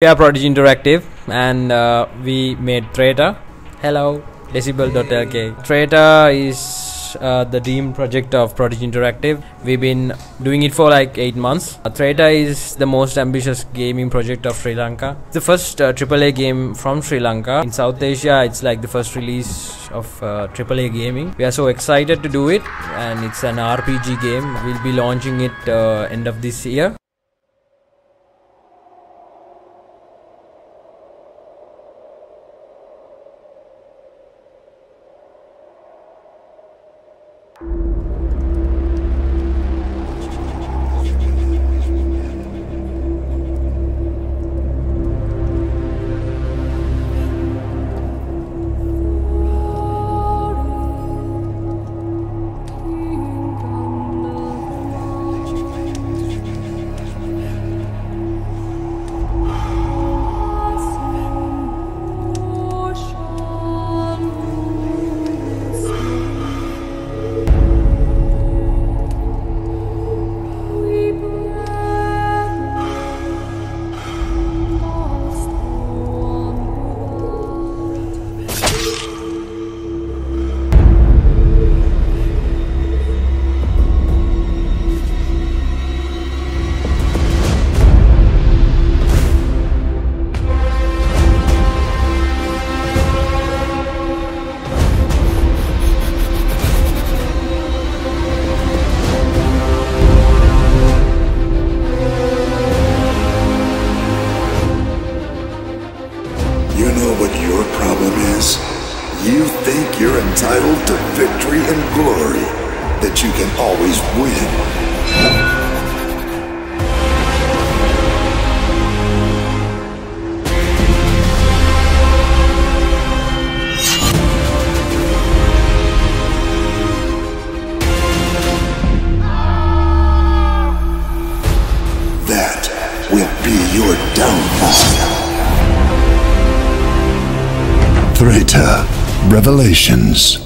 We are Prodigy Interactive and we made Threta. Hello, DecibelLK. Threta is the dream project of Prodigy Interactive. We've been doing it for like 8 months. Threta is the most ambitious gaming project of Sri Lanka. It's the first AAA game from Sri Lanka. In South Asia, it's like the first release of AAA gaming. We are so excited to do it, and it's an RPG game. We'll be launching it end of this year. You know what your problem is? You think you're entitled to victory and glory, that you can always win. That will be your downfall. Threta Revelations.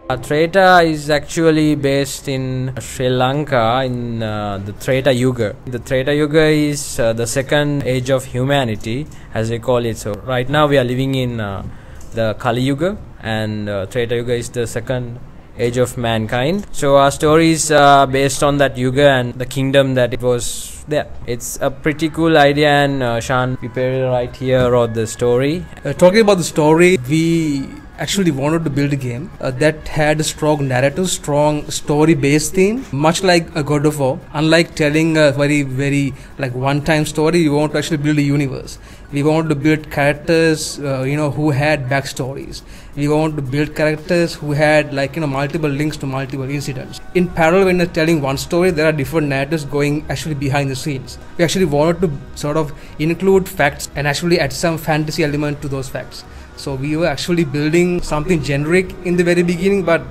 Threta is actually based in Sri Lanka in the Threta Yuga. The Threta Yuga is the second age of humanity, as they call it. So right now we are living in the Kali Yuga, and Threta Yuga is the second age of mankind. So our story is based on that Yuga and the kingdom that it was there. It's a pretty cool idea, and Shan prepared right here wrote the story. Talking about the story, we actually wanted to build a game that had a strong narrative, strong story-based theme, much like a God of War. Unlike telling a very like one-time story, we want to actually build a universe. We want to build characters, who had backstories. We want to build characters who had multiple links to multiple incidents. In parallel, when you're telling one story, there are different narratives going actually behind the scenes. We actually wanted to sort of include facts and actually add some fantasy element to those facts. So we were actually building something generic in the very beginning, but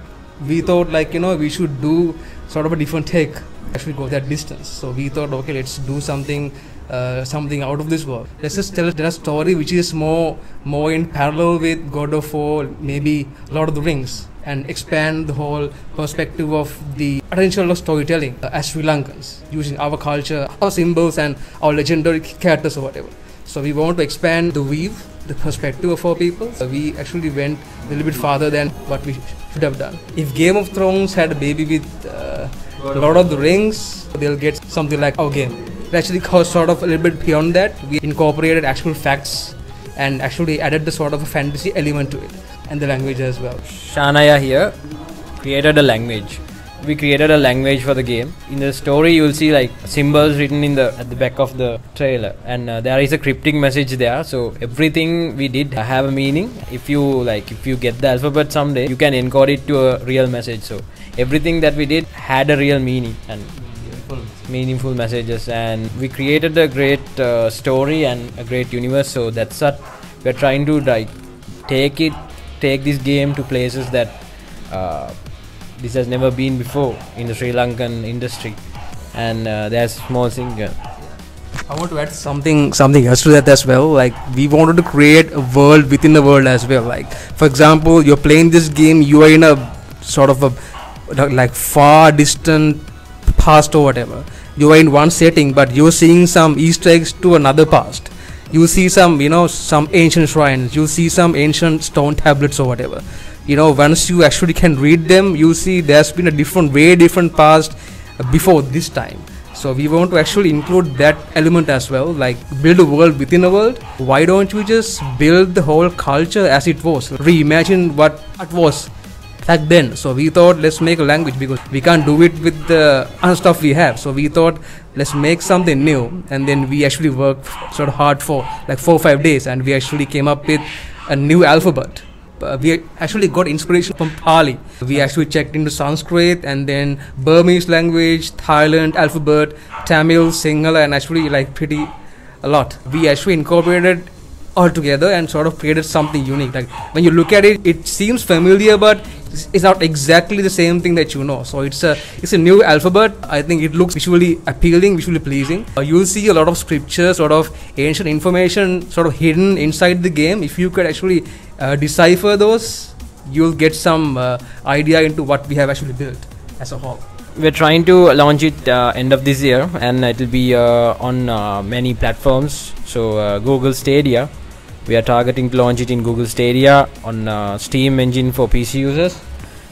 we thought we should do sort of a different take, actually go that distance. So we thought, okay, let's do something out of this world. Let's just tell a story which is more in parallel with God of War, maybe Lord of the Rings, and expand the whole perspective of the potential of storytelling as Sri Lankans, using our culture, our symbols, and our legendary characters or whatever. So we want to expand the perspective of our people. So we actually went a little bit farther than what we should have done. If Game of Thrones had a baby with Lord of the Rings, they'll get something like our game. It actually goes sort of a little bit beyond that. We incorporated actual facts and actually added the sort of a fantasy element to it, and the language as well. Shanaya here created a language. We created a language for the game. In the story, you will see like symbols written at the back of the trailer, and there is a cryptic message there. So everything we did have a meaning. If you get the alphabet someday, you can encode it to a real message. So everything that we did had a real meaning and meaningful messages, and we created a great story and a great universe. So that's what we're trying to take this game to places that this has never been before in the Sri Lankan industry, and there's small thing. I want to add something else to that as well. Like, we wanted to create a world within the world as well. Like, for example, you're playing this game, you are in a sort of a like far distant past or whatever. You are in one setting, but you're seeing some Easter eggs to another past. You see some, some ancient shrines. You see some ancient stone tablets or whatever. Once you actually can read them, you see there's been a way different past before this time. So we want to actually include that element as well, like build a world within a world. Why don't you just build the whole culture as it was, reimagine what it was back then? So we thought, let's make a language, because we can't do it with the other stuff we have. So we thought, let's make something new. And then we actually worked sort of hard for like 4 or 5 days, and we actually came up with a new alphabet. We actually got inspiration from Pali. We actually checked into Sanskrit, and then Burmese language, Thailand alphabet, Tamil, Sinhala, and actually like pretty a lot. We actually incorporated all together and sort of created something unique. Like when you look at it, it seems familiar, but it's not exactly the same thing that you know. So it's a new alphabet. I think it looks visually appealing, visually pleasing. You'll see a lot of scriptures, sort of ancient information sort of hidden inside the game. If you could actually decipher those, you'll get some idea into what we have actually built as a whole. We're trying to launch it end of this year, and it will be on many platforms. So Google Stadia, we are targeting to launch it in Google Stadia, on Steam engine for PC users,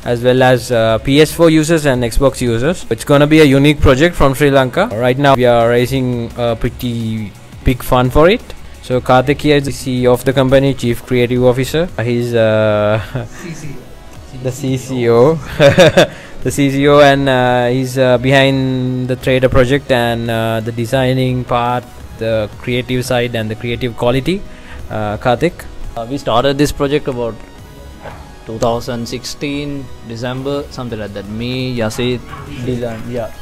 as well as PS4 users and Xbox users. It's gonna be a unique project from Sri Lanka. Right now we are raising a pretty big fund for it. So Karthik here is the CEO of the company, Chief Creative Officer. He's the CCO. The CCO, and he's behind the Threta project and the designing part, the creative side and the creative quality. Karthik? We started this project about 2016 December, something like that. Me, Yasid, Dylan, yeah.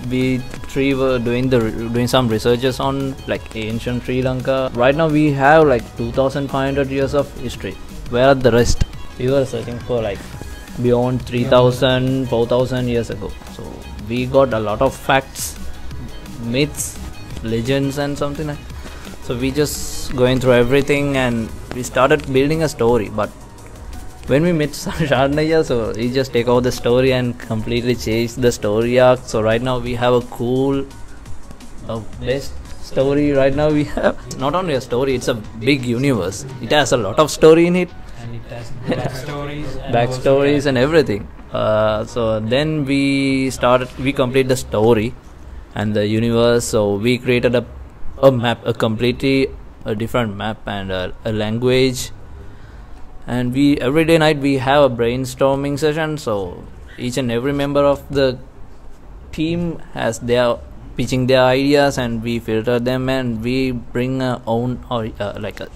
We three were doing some researches on like ancient Sri Lanka. Right now we have like 2,500 years of history. Where are the rest? We were searching for like beyond 3,000, 4,000 years ago. So we got a lot of facts, myths, legends and something like that. So we just going through everything, and we started building a story. But when we met Sharnaya, so he just take over the story and completely changed the story arc. So right now we have a cool, best story. Right now we have not only a story, it's a big universe. It has a lot of story in it. And it has backstories and everything. So then we complete the story and the universe. So we created a map, a completely different map and a language. And every day night we have a brainstorming session. So each and every member of the team has pitching their ideas, and we filter them and we bring our own or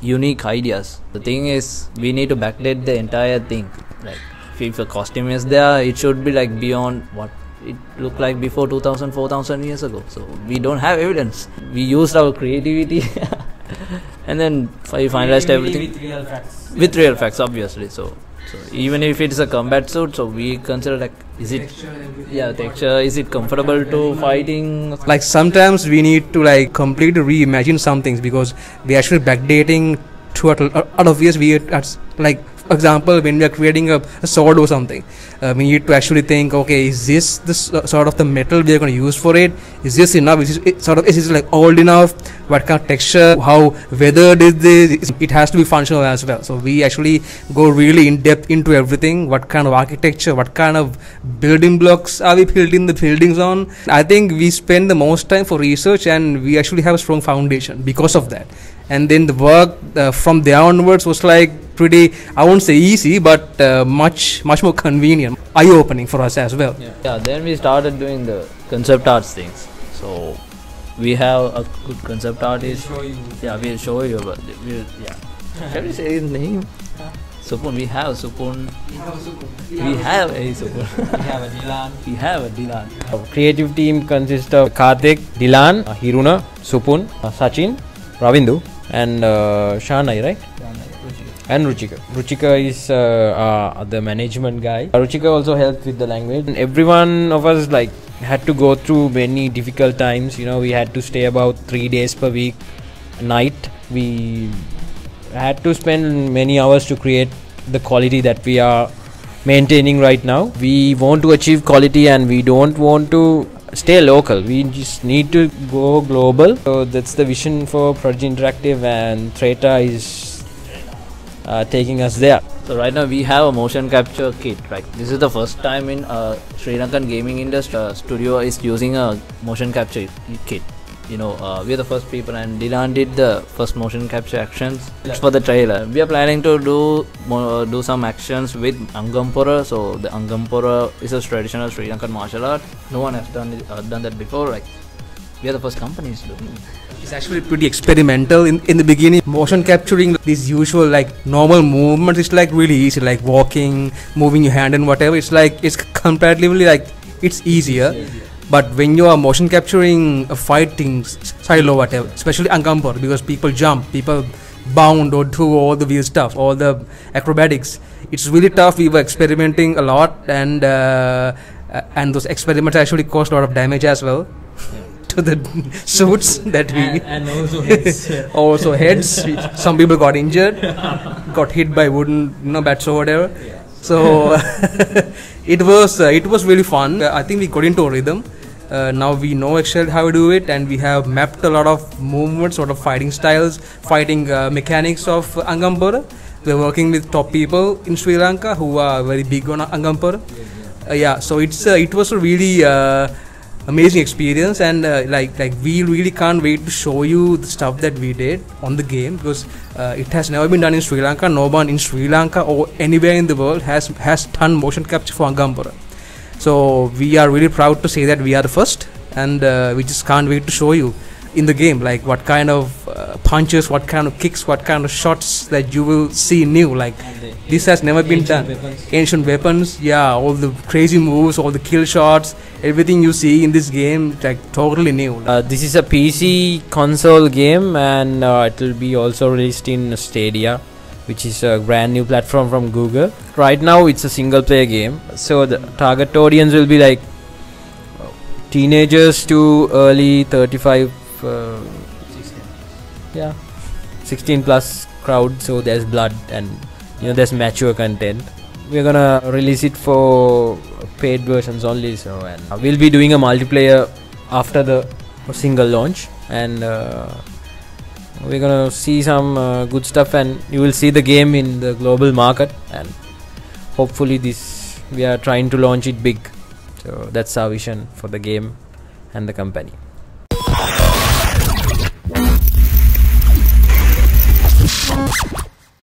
unique ideas. The thing is, we need to backdate the entire thing. Like if a costume is there, it should be like beyond what it looked like before 2,000, 4,000 years ago. So we don't have evidence. We used our creativity and then we finalized everything with real facts, obviously. So even if it's a combat suit, so we consider like, is it texture, is it comfortable to fighting? Like sometimes we need to like completely reimagine some things, because we actually backdating to out of years. We like, for example, when we are creating a sword or something, we need to actually think, okay, is this sort of the metal we are going to use for it? Is this enough? Is it like old enough? What kind of texture? How weathered is this? It has to be functional as well. So we actually go really in depth into everything. What kind of architecture? What kind of building blocks are we building the buildings on? I think we spend the most time for research, and we actually have a strong foundation because of that. And then the work from there onwards was like pretty, I won't say easy, but much more convenient, eye-opening for us as well. Yeah, then we started doing the concept arts things. So we have a good concept artist. We'll show you. But shall we say his name? Supun. We have Supun. We have a Supun. We have a Dylan. Our creative team consists of Karthik, Dylan, Hiruna, Supun, Sachin, Ravindu, and Shanai, right? And Ruchika. Ruchika is the management guy. Ruchika also helps with the language. And every one of us like had to go through many difficult times. We had to stay about 3 days per week, night. We had to spend many hours to create the quality that we are maintaining right now. We want to achieve quality and we don't want to stay local. We just need to go global. So that's the vision for Prodigy Interactive, and Threta is taking us there. So right now we have a motion capture kit, right? This is the first time in Sri Lankan gaming industry studio is using a motion capture kit. You know, we are the first people, and Dylan did the first motion capture actions for the trailer. We are planning to do some actions with Angampora. So the Angampora is a traditional Sri Lankan martial art. No one has done that before. Like, we are the first companies doing it. It's actually pretty experimental in the beginning. Motion capturing these usual like normal movements is like really easy, like walking, moving your hand and whatever. It's like it's comparatively like it's easier. But when you are motion capturing a fighting style or whatever, especially Angampora, because people jump, people bound or do all the weird stuff, all the acrobatics, it's really tough. We were experimenting a lot, and those experiments actually caused a lot of damage as well to the suits that we and also heads. also heads. Some people got injured, got hit by wooden bats or whatever. So it was really fun. I think we got into a rhythm. Now we know actually how to do it, and we have mapped a lot of movements, sort of fighting styles, fighting mechanics of Angampora. We're working with top people in Sri Lanka who are very big on Angampora. So it was a really amazing experience, and like we really can't wait to show you the stuff that we did on the game, because it has never been done in Sri Lanka. No one in Sri Lanka or anywhere in the world has done motion capture for Angampora. So we are really proud to say that we are the first, and we just can't wait to show you in the game like what kind of punches, what kind of kicks, what kind of shots that you will see new. Like this has never been done. Ancient weapons, yeah, all the crazy moves, all the kill shots, everything you see in this game, like totally new. This is a PC console game, and it will be also released in Stadia, which is a brand new platform from Google. Right now it's a single player game, so the target audience will be like teenagers to early 35 16 plus crowd. So there's blood and there's mature content. We're gonna release it for paid versions only, so and we'll be doing a multiplayer after the single launch, and we're gonna see some good stuff, and you will see the game in the global market, and hopefully we are trying to launch it big. So that's our vision for the game and the company.